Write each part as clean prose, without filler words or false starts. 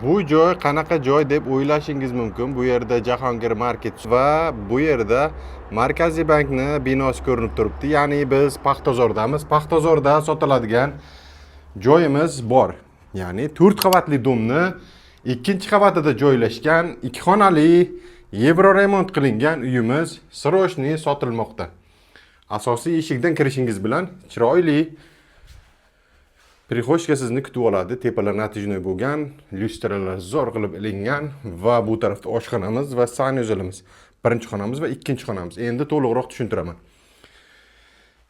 Bu joy qanaqa joy deb o'ylashingiz mumkin. Bu yerda Jahongir Market va bu yerda Markaziy bankni binosi ko'rinib turibdi. Ya'ni biz Paxtazordamiz. Paxtazorda sotiladigan joyimiz bor. Ya'ni 4 qavatli domni ikkinchi qavatida joylashgan 2 xonali yevro remont qilingan uyimiz srochniy sotilmoqda. Asosiy eshikdan kirishingiz bilan chiroyli Prixoshka sizni kutib oladi. Tepalar natijnoy bo'lgan, lyustralar zo'r qilib ilingan va bu tarafda oshxonamiz va sanuzelimiz. Birinchi xonamiz va ikkinchi xonamiz. Endi to'liqroq tushuntiraman.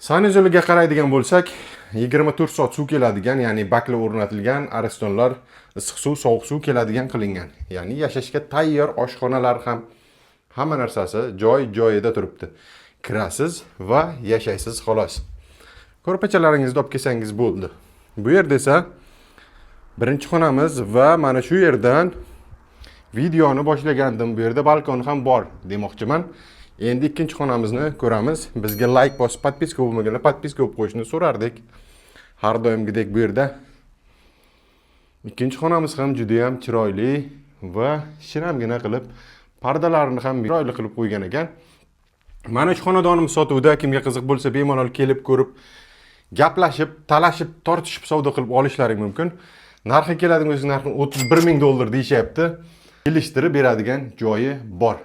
Sanuzeliga qaraydigan bo'lsak, 24 soat suv keladigan, ya'ni baklar o'rnatilgan, aristonlar issiq suv, sovuq suv keladigan qilingan. Ya'ni yashashga tayyor oshxonalar ham hamma narsasi joy-joyida turibdi. Kirasiz va yashaysiz xolos. Ko'rpachalaringizni olib kelsangiz bo'ldi. Bu yerda esa birinchi xonamiz va mana shu yerdan videoni boshlagandim. Bu yerda balkon ham bor demoqchiman. Endi ikkinchi xonamizni ko'ramiz. Bizga like bosib, podpiska bo'lmaganlar podpiska bo'lib qo'yishni so'rardik. Har doimgidek bu yerda ikkinchi xonamiz ham juda ham chiroyli va shinamgina qilib pardalarni ham chiroyli qilib qo'ygan ekan. Mana shu xonadonimiz sotuvda, kimga qiziq bo'lsa bemalol kelib ko'rib, gaplashib, talashib, tortishib savdo qilib olishlaring mumkin. Narxi keladigan bo'lsa, narxi $31,000 deyishyapti. Kelishtirib beradigan joyi bor.